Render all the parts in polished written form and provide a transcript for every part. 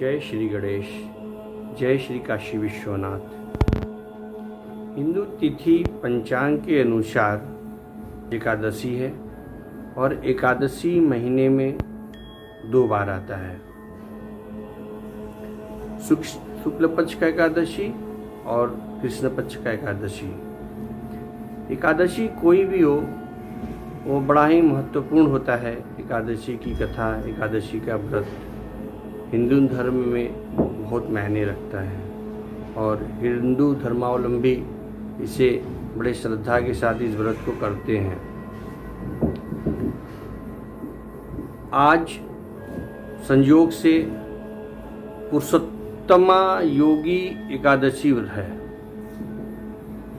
जय श्री गणेश, जय श्री काशी विश्वनाथ। हिंदू तिथि पंचांग के अनुसार एकादशी है और एकादशी महीने में 2 बार आता है, शुक्ल पक्ष का एकादशी और कृष्ण पक्ष का एकादशी। एकादशी कोई भी हो वो बड़ा ही महत्वपूर्ण होता है। एकादशी की कथा, एकादशी का व्रत हिंदू धर्म में बहुत मायने रखता है और हिंदू धर्मावलंबी इसे बड़े श्रद्धा के साथ इस व्रत को करते हैं। आज संयोग से पुरुषोत्तमा योगी एकादशी व्रत है।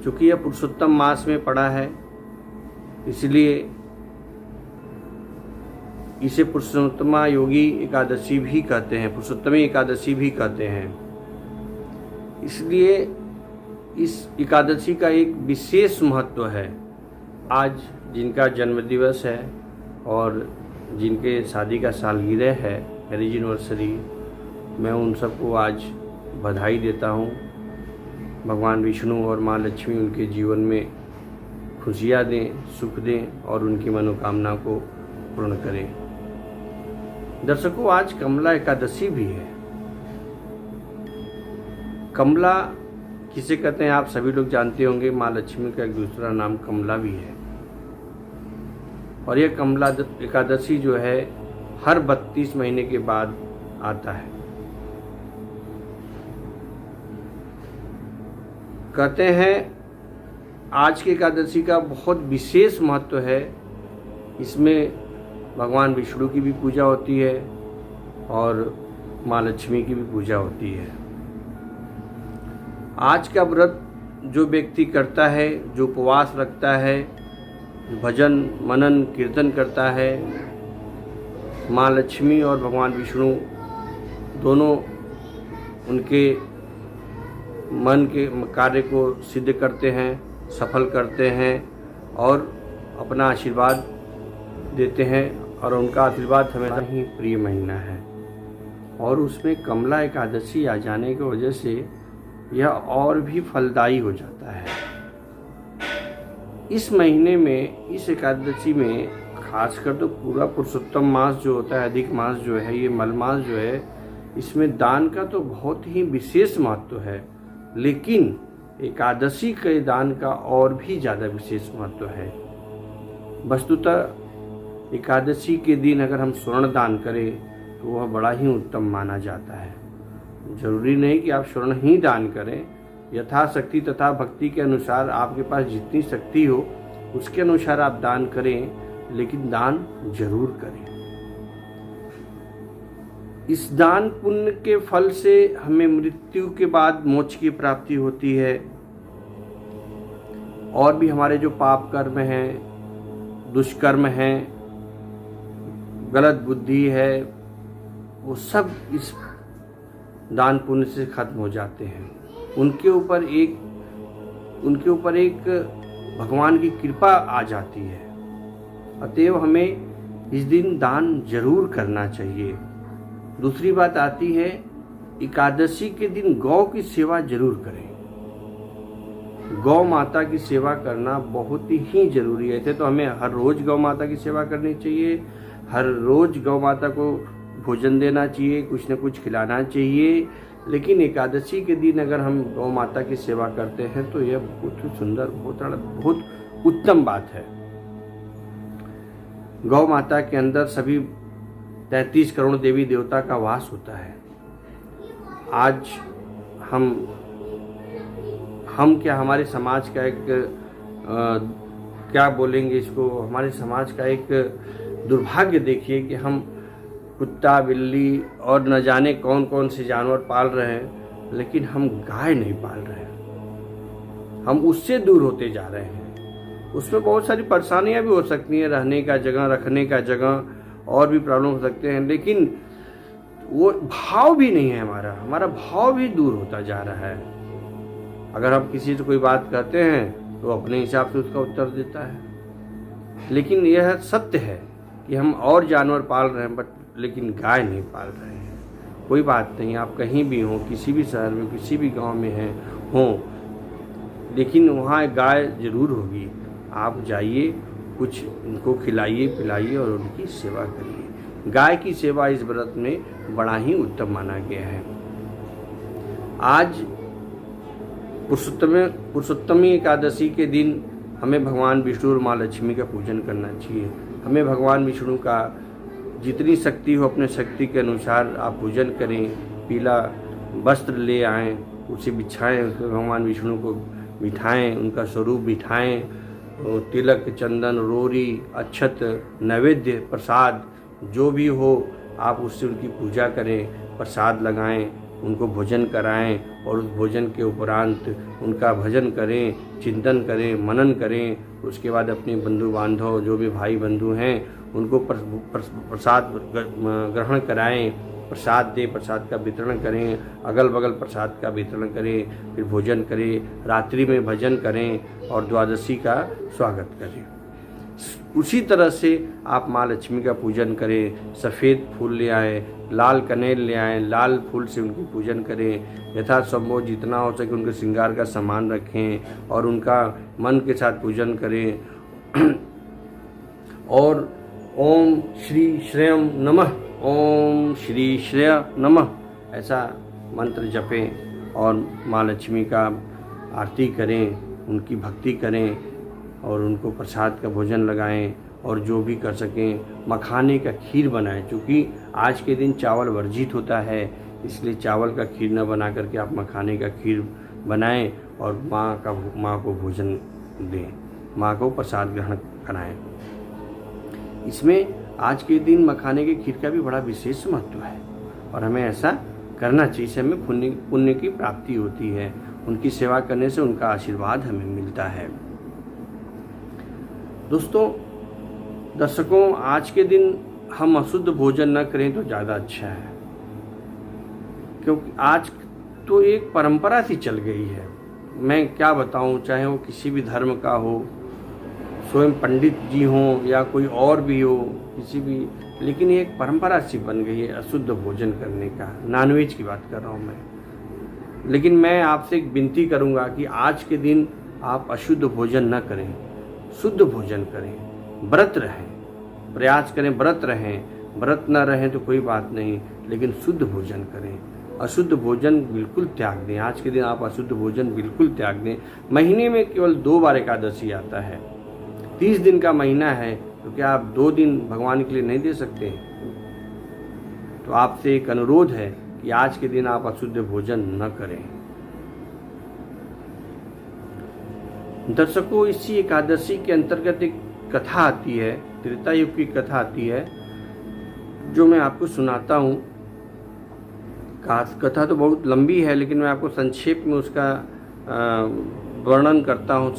चूँकि यह पुरुषोत्तम मास में पड़ा है, इसलिए इसे पुरुषोत्तमा योगी एकादशी भी कहते हैं, पुरुषोत्तमी एकादशी भी कहते हैं। इसलिए इस एकादशी का एक विशेष महत्व है। आज जिनका जन्मदिवस है और जिनके शादी का सालगिरह है, मैरिज एनिवर्सरी, मैं उन सबको आज बधाई देता हूँ। भगवान विष्णु और माँ लक्ष्मी उनके जीवन में खुशियाँ दें, सुख दें और उनकी मनोकामना को पूर्ण करें। दर्शकों, आज कमला एकादशी भी है। कमला किसे कहते हैं आप सभी लोग जानते होंगे। माँ लक्ष्मी का एक दूसरा नाम कमला भी है और यह कमला एकादशी जो है हर 32 महीने के बाद आता है। कहते हैं आज की एकादशी का बहुत विशेष महत्व है। इसमें भगवान विष्णु की भी पूजा होती है और माँ लक्ष्मी की भी पूजा होती है। आज का व्रत जो व्यक्ति करता है, जो उपवास रखता है, भजन मनन कीर्तन करता है, माँ लक्ष्मी और भगवान विष्णु दोनों उनके मन के कार्य को सिद्ध करते हैं, सफल करते हैं और अपना आशीर्वाद देते हैं और उनका आशीर्वाद हमेशा ही प्रिय महीना है। और उसमें कमला एकादशी आ जाने की वजह से यह और भी फलदायी हो जाता है। इस महीने में, इस एकादशी में खासकर तो पूरा पुरुषोत्तम मास जो होता है, अधिक मास जो है, ये मल मास जो है, इसमें दान का तो बहुत ही विशेष महत्व है। लेकिन एकादशी के दान का और भी ज़्यादा विशेष महत्व है। वस्तुतः एकादशी के दिन अगर हम स्वर्ण दान करें तो वह बड़ा ही उत्तम माना जाता है। जरूरी नहीं कि आप स्वर्ण ही दान करें, यथाशक्ति तथा भक्ति के अनुसार आपके पास जितनी शक्ति हो उसके अनुसार आप दान करें, लेकिन दान जरूर करें। इस दान पुण्य के फल से हमें मृत्यु के बाद मोक्ष की प्राप्ति होती है और भी हमारे जो पाप कर्म हैं, दुष्कर्म हैं, गलत बुद्धि है, वो सब इस दान पुण्य से खत्म हो जाते हैं। उनके ऊपर एक भगवान की कृपा आ जाती है। अतएव हमें इस दिन दान जरूर करना चाहिए। दूसरी बात आती है, एकादशी के दिन गौ की सेवा जरूर करें। गौ माता की सेवा करना बहुत ही जरूरी है। ऐसे तो हमें हर रोज गौ माता की सेवा करनी चाहिए, हर रोज गौ माता को भोजन देना चाहिए, कुछ न कुछ खिलाना चाहिए। लेकिन एकादशी के दिन अगर हम गौ माता की सेवा करते हैं तो यह बहुत सुंदर, बहुत उत्तम बात है। गौ माता के अंदर सभी 33 करोड़ देवी देवता का वास होता है। आज हम क्या, हमारे समाज का एक क्या बोलेंगे इसको, हमारे समाज का एक दुर्भाग्य देखिए कि हम कुत्ता, बिल्ली और न जाने कौन कौन से जानवर पाल रहे हैं, लेकिन हम गाय नहीं पाल रहे हैं। हम उससे दूर होते जा रहे हैं। उसमें बहुत सारी परेशानियां भी हो सकती हैं, रहने का जगह, रखने का जगह और भी प्रॉब्लम हो सकते हैं, लेकिन वो भाव भी नहीं है। हमारा भाव भी दूर होता जा रहा है। अगर हम किसी से कोई बात कहते हैं तो अपने हिसाब से उसका उत्तर देता है, लेकिन यह सत्य है कि हम और जानवर पाल रहे हैं लेकिन गाय नहीं पाल रहे हैं। कोई बात नहीं, आप कहीं भी हों, किसी भी शहर में, किसी भी गांव में हैं हों, लेकिन वहाँ गाय ज़रूर होगी। आप जाइए, कुछ उनको खिलाइए पिलाइए और उनकी सेवा करिए। गाय की सेवा इस व्रत में बड़ा ही उत्तम माना गया है। आज पुरुषोत्तमी एकादशी के दिन हमें भगवान विष्णु और माँ लक्ष्मी का पूजन करना चाहिए। हमें भगवान विष्णु का जितनी शक्ति हो अपने शक्ति के अनुसार आप पूजन करें। पीला वस्त्र ले आएँ, उसे बिछाएं, उसमें भगवान विष्णु को बिठाएं, उनका स्वरूप बिठाएं, तिलक, चंदन, रोरी, अक्षत, नैवेद्य, प्रसाद जो भी हो आप उससे उनकी पूजा करें, प्रसाद लगाएं, उनको भोजन कराएं और उस भोजन के उपरांत उनका भजन करें, चिंतन करें, मनन करें। उसके बाद अपने बंधु बांधव जो भी भाई बंधु हैं उनको प्रसाद ग्रहण कराएं, प्रसाद दें, प्रसाद का वितरण करें, अगल बगल प्रसाद का वितरण करें, फिर भोजन करें, रात्रि में भजन करें और द्वादशी का स्वागत करें। उसी तरह से आप माँ लक्ष्मी का पूजन करें। सफ़ेद फूल ले आएँ, लाल कनेर ले आएँ, लाल फूल से उनकी पूजन करें। यथासंभव जितना हो सके उनके श्रृंगार का सामान रखें और उनका मन के साथ पूजन करें। और ओम श्री श्रेयम नमः, ओम श्री श्रेय नमः ऐसा मंत्र जपें और माँ लक्ष्मी का आरती करें, उनकी भक्ति करें और उनको प्रसाद का भोजन लगाएं। और जो भी कर सकें मखाने का खीर बनाएं। क्योंकि आज के दिन चावल वर्जित होता है, इसलिए चावल का खीर न बना करके आप मखाने का खीर बनाएं और माँ को भोजन दें, माँ को प्रसाद ग्रहण कराएं। इसमें आज के दिन मखाने के खीर का भी बड़ा विशेष महत्व है और हमें ऐसा करना चाहिए। इससे हमें पुण्य की प्राप्ति होती है। उनकी सेवा करने से उनका आशीर्वाद हमें मिलता है। दोस्तों, दर्शकों, आज के दिन हम अशुद्ध भोजन न करें तो ज़्यादा अच्छा है, क्योंकि आज तो एक परंपरा सी चल गई है। मैं क्या बताऊं, चाहे वो किसी भी धर्म का हो, स्वयं पंडित जी हों या कोई और भी हो, किसी भी, लेकिन ये एक परंपरा सी बन गई है अशुद्ध भोजन करने का। नॉनवेज की बात कर रहा हूँ मैं। लेकिन मैं आपसे एक विनती करूँगा कि आज के दिन आप अशुद्ध भोजन न करें, शुद्ध भोजन करें, व्रत रहें, प्रयास करें, व्रत रहें। व्रत न रहें तो कोई बात नहीं, लेकिन शुद्ध भोजन करें। अशुद्ध भोजन बिल्कुल त्याग दें। आज के दिन आप अशुद्ध भोजन बिल्कुल त्याग दें। महीने में केवल 2 बार एकादशी आता है, 30 दिन का महीना है, तो क्या आप 2 दिन भगवान के लिए नहीं दे सकते? तो आपसे एक अनुरोध है कि आज के दिन आप अशुद्ध भोजन न करें। दर्शकों, इसी एकादशी के अंतर्गत एक कथा आती है, त्रेता युग की कथा आती है, जो मैं आपको सुनाता हूँ। कथा तो बहुत लंबी है, लेकिन मैं आपको संक्षेप में उसका वर्णन करता हूँ।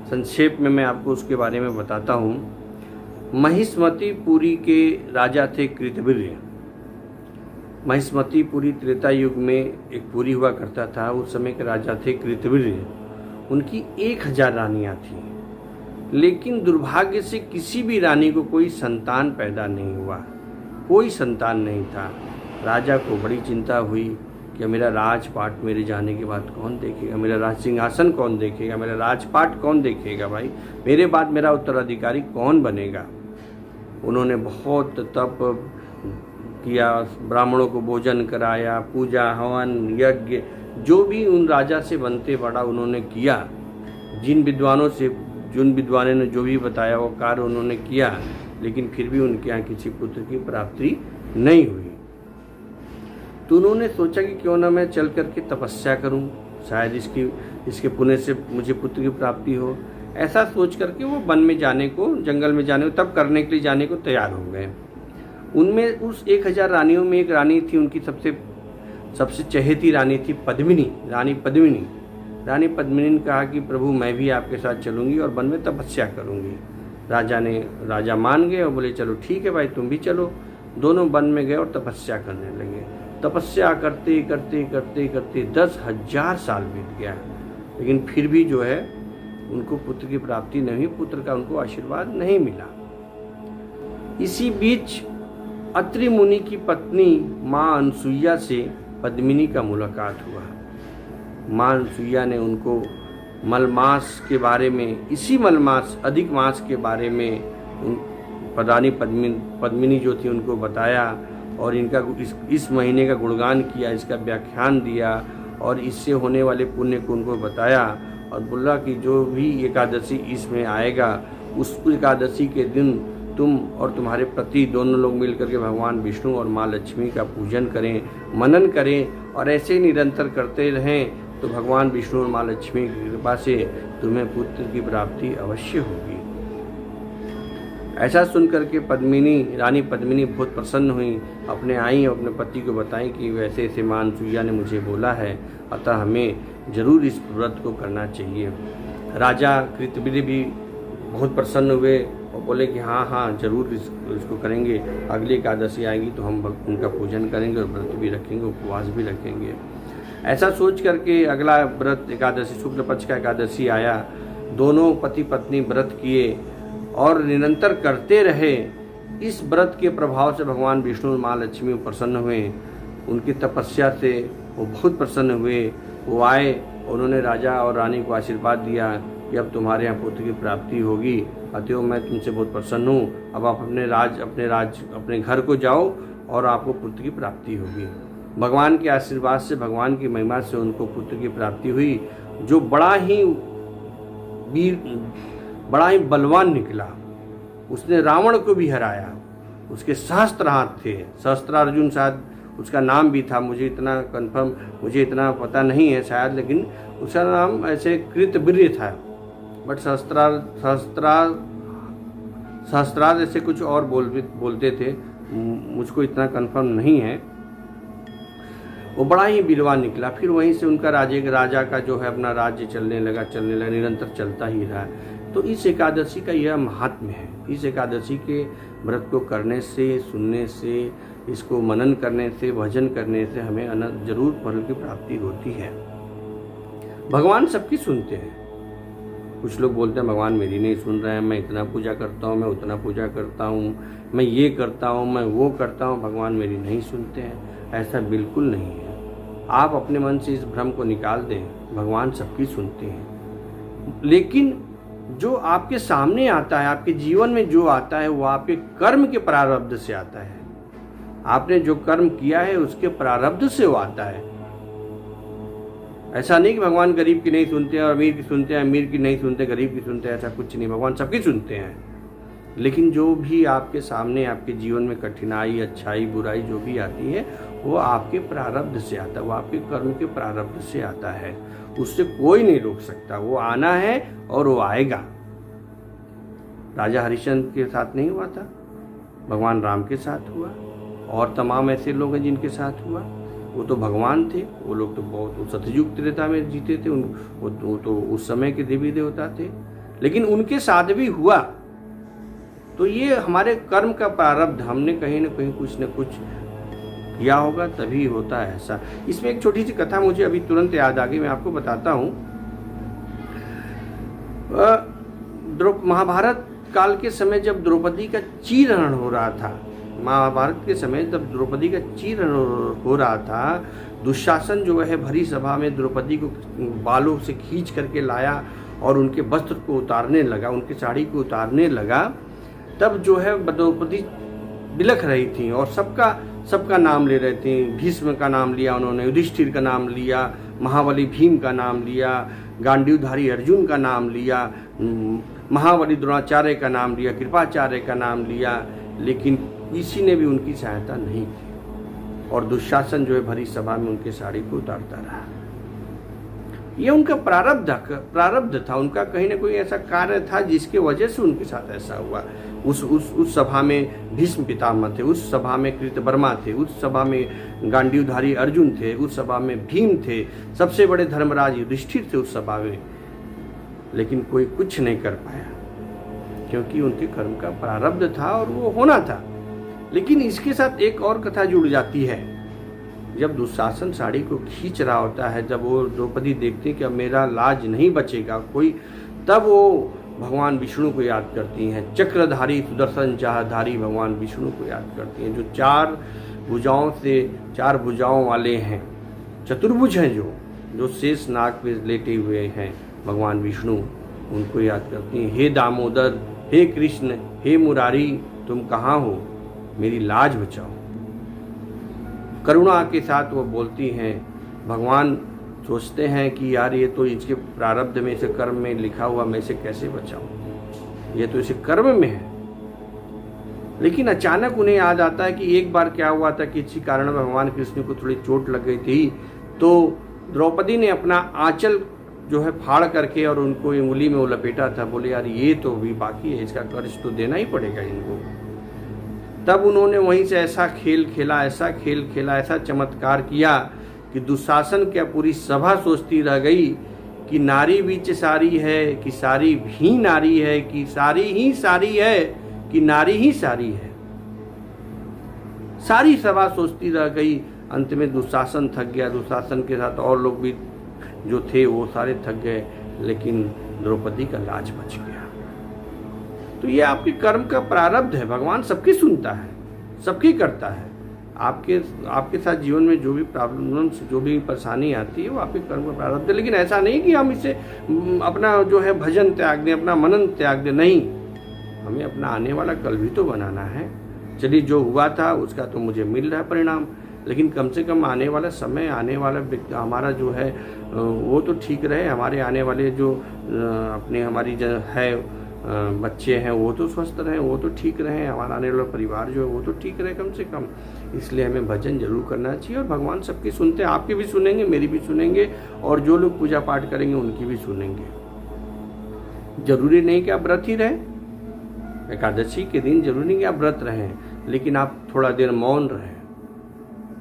संक्षेप में मैं आपको उसके बारे में बताता हूँ। महिष्मतीपुरी के राजा थे कृतवीर्य। महिष्मतीपुरी त्रेता युग में एक पुरी हुआ करता था। उस समय के राजा थे कृतवीर्य। उनकी 1000 रानियाँ थीं, लेकिन दुर्भाग्य से किसी भी रानी को कोई संतान पैदा नहीं हुआ, कोई संतान नहीं था। राजा को बड़ी चिंता हुई कि मेरा राजपाट मेरे जाने के बाद कौन देखेगा, मेरा राज सिंहासन कौन देखेगा, मेरा राजपाट कौन देखेगा, भाई मेरे बाद मेरा उत्तराधिकारी कौन बनेगा। उन्होंने बहुत तप किया, ब्राह्मणों को भोजन कराया, पूजा हवन यज्ञ जो भी उन राजा से बनते पड़ा उन्होंने किया। जिन विद्वानों ने जो भी बताया वो कार्य उन्होंने किया, लेकिन फिर भी उनके यहाँ किसी पुत्र की प्राप्ति नहीं हुई। तो उन्होंने सोचा कि क्यों ना मैं चल करके तपस्या करूं, शायद इसके पुण्य से मुझे पुत्र की प्राप्ति हो। ऐसा सोच करके वो वन में जाने को, जंगल में जाने को, तप करने के लिए जाने को तैयार हो गए। उनमें उस 1000 रानियों में एक रानी थी, उनकी सबसे चहेती रानी थी पद्मिनी, रानी पद्मिनी। रानी पद्मिनी ने कहा कि प्रभु मैं भी आपके साथ चलूंगी और वन में तपस्या करूंगी। राजा मान गए और बोले चलो ठीक है भाई, तुम भी चलो। दोनों वन में गए और तपस्या करने लगे। तपस्या करते करते करते करते 10,000 साल बीत गया, लेकिन फिर भी जो है उनको पुत्र की प्राप्ति नहीं, पुत्र का उनको आशीर्वाद नहीं मिला। इसी बीच अत्रि मुनि की पत्नी माँ अनसुईया से पद्मिनी का मुलाकात हुआ। माँ अनसुईया ने उनको मलमास के बारे में, इसी मलमास अधिक मास के बारे में रानी पद्मिनी जो थी उनको बताया और इनका इस महीने का गुणगान किया, इसका व्याख्यान दिया और इससे होने वाले पुण्य को उनको बताया और बोला कि जो भी एकादशी इसमें आएगा उस एकादशी के दिन तुम और तुम्हारे पति दोनों लोग मिलकर के भगवान विष्णु और माँ लक्ष्मी का पूजन करें, मनन करें और ऐसे ही निरंतर करते रहें तो भगवान विष्णु और माँ लक्ष्मी की कृपा से तुम्हें पुत्र की प्राप्ति अवश्य होगी। ऐसा सुनकर के रानी पद्मिनी बहुत प्रसन्न हुई, अपने आई और अपने पति को बताई कि वैसे ऐसे माँ अनसुईया ने मुझे बोला है, अतः हमें जरूर इस व्रत को करना चाहिए। राजा कृतविद भी बहुत प्रसन्न हुए और बोले कि हाँ जरूर इसको करेंगे, अगली एकादशी आएगी तो हम उनका पूजन करेंगे और व्रत भी रखेंगे, उपवास भी रखेंगे। ऐसा सोच करके अगला व्रत एकादशी, शुक्ल पक्ष का एकादशी आया। दोनों पति पत्नी व्रत किए और निरंतर करते रहे। इस व्रत के प्रभाव से भगवान विष्णु और माँ लक्ष्मी प्रसन्न हुए, उनकी तपस्या से वो बहुत प्रसन्न हुए। वो आए, उन्होंने राजा और रानी को आशीर्वाद दिया कि अब तुम्हारे यहाँ पुत्र की प्राप्ति होगी, अतएव मैं तुमसे बहुत प्रसन्न हूँ। अब आप अपने घर को जाओ और आपको पुत्र की प्राप्ति होगी। भगवान के आशीर्वाद से, भगवान की महिमा से उनको पुत्र की प्राप्ति हुई, जो बड़ा ही बलवान निकला। उसने रावण को भी हराया। उसके सहस्त्र हाथ थे, सहस्त्रार्जुन शायद उसका नाम भी था, मुझे इतना पता नहीं है शायद, लेकिन उसका नाम ऐसे कृतवीर्य था, बट सहस्त्रार ऐसे कुछ और बोलते थे, मुझको इतना कंफर्म नहीं है। वो बड़ा ही वीरवान निकला। फिर वहीं से उनका राजा का जो है अपना राज्य चलने लगा, निरंतर चलता ही रहा। तो इस एकादशी का यह महात्म्य है। इस एकादशी के व्रत को करने से, सुनने से, इसको मनन करने से, भजन करने से हमें जरूर फल की प्राप्ति होती है। भगवान सबकी सुनते हैं। कुछ लोग बोलते हैं भगवान मेरी नहीं सुन रहे हैं, मैं इतना पूजा करता हूँ, मैं उतना पूजा करता हूँ, मैं ये करता हूँ, मैं वो करता हूँ, भगवान मेरी नहीं सुनते हैं। ऐसा बिल्कुल नहीं है। आप अपने मन से इस भ्रम को निकाल दें, भगवान सबकी सुनते हैं। लेकिन जो आपके सामने आता है, आपके जीवन में जो आता है, वो आपके कर्म के प्रारब्ध से आता है। आपने जो कर्म किया है उसके प्रारब्ध से वो आता है। ऐसा नहीं कि भगवान गरीब की नहीं सुनते हैं और अमीर की सुनते हैं, अमीर की नहीं सुनते, गरीब की सुनते हैं, ऐसा कुछ नहीं। भगवान सबकी सुनते हैं। लेकिन जो भी आपके सामने, आपके जीवन में कठिनाई, अच्छाई, बुराई जो भी आती है, वो आपके प्रारब्ध से आता है, वो आपके कर्म के प्रारब्ध से आता है। उससे कोई नहीं रोक सकता। वो आना है और वो आएगा। राजा हरिश्चंद्र के साथ नहीं हुआ था, भगवान राम के साथ हुआ, और तमाम ऐसे लोग हैं जिनके साथ हुआ। वो तो भगवान थे, वो लोग तो बहुत सतयुग त्रेता में जीते थे, वो तो उस समय के देवी देवता थे, लेकिन उनके साथ भी हुआ। तो ये हमारे कर्म का प्रारब्ध, हमने कहीं ना कहीं कुछ न कुछ किया होगा, तभी होता है ऐसा। इसमें एक छोटी सी कथा मुझे अभी तुरंत याद आ गई, मैं आपको बताता हूँ। महाभारत काल के समय जब द्रौपदी का चीरहरण हो रहा था, महाभारत के समय जब द्रौपदी का चीरहरण हो रहा था, दुशासन जो है भरी सभा में द्रौपदी को बालों से खींच करके लाया और उनके वस्त्र को उतारने लगा, उनकी साड़ी को उतारने लगा। तब जो है द्रौपदी बिलख रही थी और सबका नाम ले रहे थे। भीष्म का नाम लिया उन्होंने, युधिष्ठिर का नाम लिया, महाबली भीम का नाम लिया, गांडीवधारी अर्जुन का नाम लिया, महाबली द्रोणाचार्य का नाम लिया, कृपाचार्य का नाम लिया, लेकिन किसी ने भी उनकी सहायता नहीं की और दुशासन जो है भरी सभा में उनके साड़ी को उतारता रहा। ये उनका प्रारब्ध था, उनका कहीं ना कोई ऐसा कार्य था जिसके वजह से उनके साथ ऐसा हुआ। उस सभा में भीष्म पितामह थे, उस सभा में कृतवर्मा थे, उस सभा में गांडीवधारी अर्जुन थे, उस सभा में भीम थे, सबसे बड़े धर्मराज युधिष्ठिर थे उस सभा में, लेकिन कोई कुछ नहीं कर पाया क्योंकि उनके कर्म का प्रारब्ध था और वो होना था। लेकिन इसके साथ एक और कथा जुड़ जाती है। जब दुशासन साड़ी को खींच रहा होता है, जब वो द्रौपदी देखती कि अब मेरा लाज नहीं बचेगा कोई, तब वो भगवान विष्णु को याद करती हैं। चक्रधारी सुदर्शन चाहधारी भगवान विष्णु को याद करती हैं, जो 4 भुजाओं वाले हैं, चतुर्भुज हैं, जो शेष नाग पे लेटे हुए हैं भगवान विष्णु, उनको याद करती हैं। हे दामोदर, हे कृष्ण, हे मुरारी, तुम कहाँ हो, मेरी लाज बचाओ। करुणा के साथ वो बोलती हैं। भगवान सोचते हैं कि यार ये तो इसके प्रारब्ध में, इसे कर्म में लिखा हुआ, मैं इसे कैसे बचाऊं, ये तो इसे कर्म में है। लेकिन अचानक उन्हें याद आता है कि एक बार क्या हुआ था कि इसी कारण भगवान कृष्ण को थोड़ी चोट लग गई थी, तो द्रौपदी ने अपना आंचल जो है फाड़ करके और उनको उंगली में वो लपेटा था। बोले यार ये तो भी बाकी है, इसका कर्ज तो देना ही पड़ेगा इनको। तब उन्होंने वहीं से ऐसा खेल खेला, ऐसा चमत्कार किया कि दुशासन क्या पूरी सभा सोचती रह गई कि नारी बीच सारी है, कि सारी भी नारी है, कि सारी ही सारी है, कि नारी ही सारी है। सारी सभा सोचती रह गई। अंत में दुशासन थक गया, दुशासन के साथ और लोग भी जो थे वो सारे थक गए, लेकिन द्रौपदी का लाज बच गया। तो ये आपके कर्म का प्रारब्ध है। भगवान सबकी सुनता है, सबकी करता है। आपके साथ जीवन में जो भी प्रॉब्लम्स, जो भी परेशानी आती है, वो आपके कर्म का प्रारब्ध है। लेकिन ऐसा नहीं कि हम इसे अपना जो है भजन त्याग दें, अपना मनन त्याग दें, नहीं, हमें अपना आने वाला कल भी तो बनाना है। चलिए जो हुआ था उसका तो मुझे मिल रहा है परिणाम, लेकिन कम से कम आने वाला समय, आने वाला हमारा जो है वो तो ठीक रहे। हमारे आने वाले जो अपने हमारी जो है बच्चे हैं वो तो स्वस्थ रहें, वो तो ठीक रहें, हमारा आने वाला परिवार जो है वो तो ठीक रहे कम से कम। इसलिए हमें भजन जरूर करना चाहिए। और भगवान सबकी सुनते हैं, आपकी भी सुनेंगे, मेरी भी सुनेंगे, और जो लोग पूजा पाठ करेंगे उनकी भी सुनेंगे। जरूरी नहीं कि आप व्रत ही रहें, एकादशी के दिन जरूरी नहीं कि आप व्रत रहें, लेकिन आप थोड़ा देर मौन रहें,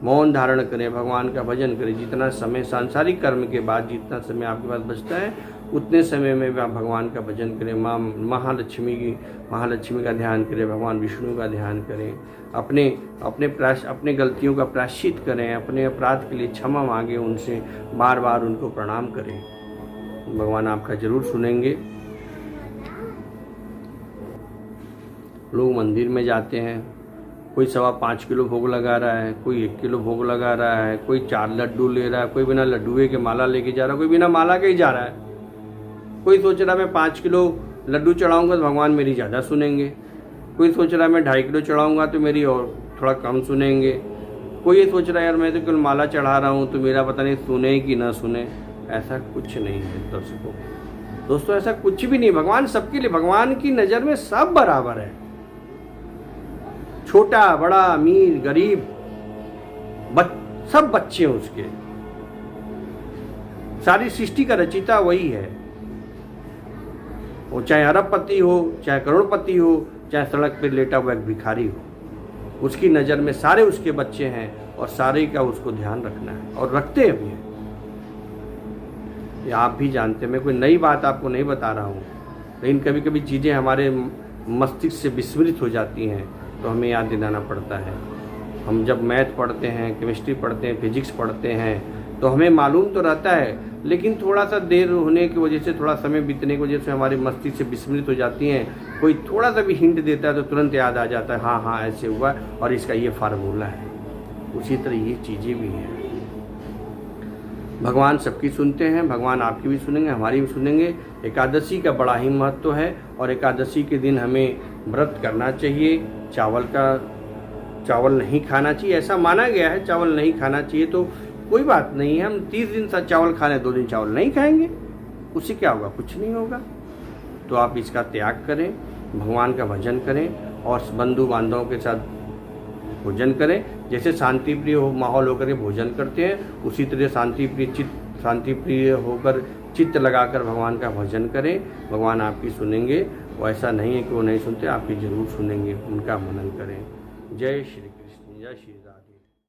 मौन धारण करें, भगवान का भजन करें। जितना समय सांसारिक कर्म के बाद जितना समय आपके पास बचता है, उतने समय में भी आप भगवान का भजन करें, माँ महालक्ष्मी का ध्यान करें, भगवान विष्णु का ध्यान करें, अपने गलतियों का प्रायश्चित करें, अपने अपराध के लिए क्षमा मांगें, उनसे बार बार उनको प्रणाम करें। भगवान आपका जरूर सुनेंगे। लोग मंदिर में जाते हैं, कोई 5.25 किलो भोग लगा रहा है, कोई 1 किलो भोग लगा रहा है, कोई 4 लड्डू ले रहा है, कोई बिना लड्डुए के माला लेके जा रहा है, कोई बिना माला के ही जा रहा है। कोई सोच रहा है मैं 5 किलो लड्डू चढ़ाऊंगा तो भगवान मेरी ज़्यादा सुनेंगे, कोई सोच रहा है मैं 2.5 किलो चढ़ाऊंगा तो मेरी और थोड़ा कम सुनेंगे, कोई ये सोच रहा है यार मैं तो केवल माला चढ़ा रहा हूँ तो मेरा पता नहीं सुने कि ना सुने। ऐसा कुछ नहीं है दोस्तों, ऐसा कुछ भी नहीं। भगवान सबके लिए, भगवान की नज़र में सब बराबर है, छोटा बड़ा अमीर गरीब सब बच्चे हैं उसके। सारी सृष्टि का रचिता वही है। वो चाहे अरबपति हो, चाहे करोड़पति हो, चाहे सड़क पर लेटा हुआ एक भिखारी हो, उसकी नज़र में सारे उसके बच्चे हैं और सारे का उसको ध्यान रखना है, और रखते भी हैं। ये आप भी जानते हैं, मैं कोई नई बात आपको नहीं बता रहा हूँ, लेकिन कभी कभी चीज़ें हमारे मस्तिष्क से विस्मृत हो जाती हैं तो हमें याद दिलाना पड़ता है। हम जब मैथ पढ़ते हैं, केमिस्ट्री पढ़ते हैं, फिजिक्स पढ़ते हैं तो हमें मालूम तो रहता है, लेकिन थोड़ा सा देर होने की वजह से, थोड़ा समय बीतने की वजह से हमारी मस्तिष्क से विस्मृत हो जाती हैं। कोई थोड़ा सा भी हिंट देता है तो तुरंत याद आ जाता है, हाँ हाँ ऐसे हुआ और इसका ये फार्मूला है। उसी तरह ये चीज़ें भी हैं। भगवान सबकी सुनते हैं, भगवान आपकी भी सुनेंगे, हमारी भी सुनेंगे। एकादशी का बड़ा ही महत्व है और एकादशी के दिन हमें व्रत करना चाहिए। चावल नहीं खाना चाहिए, ऐसा माना गया है। चावल नहीं खाना चाहिए तो कोई बात नहीं है, हम 30 दिन चावल खा लें, 2 दिन चावल नहीं खाएंगे, उससे क्या होगा, कुछ नहीं होगा। तो आप इसका त्याग करें, भगवान का भजन करें और बंधु बांधवों के साथ भोजन करें। जैसे शांति प्रिय हो माहौल होकर के भोजन करते हैं, उसी तरह शांति प्रिय होकर चित्त लगाकर भगवान का भजन करें। भगवान आपकी सुनेंगे। वो ऐसा नहीं है कि वो नहीं सुनते, आपकी जरूर सुनेंगे। उनका मनन करें। जय श्री कृष्ण, जय श्री राम।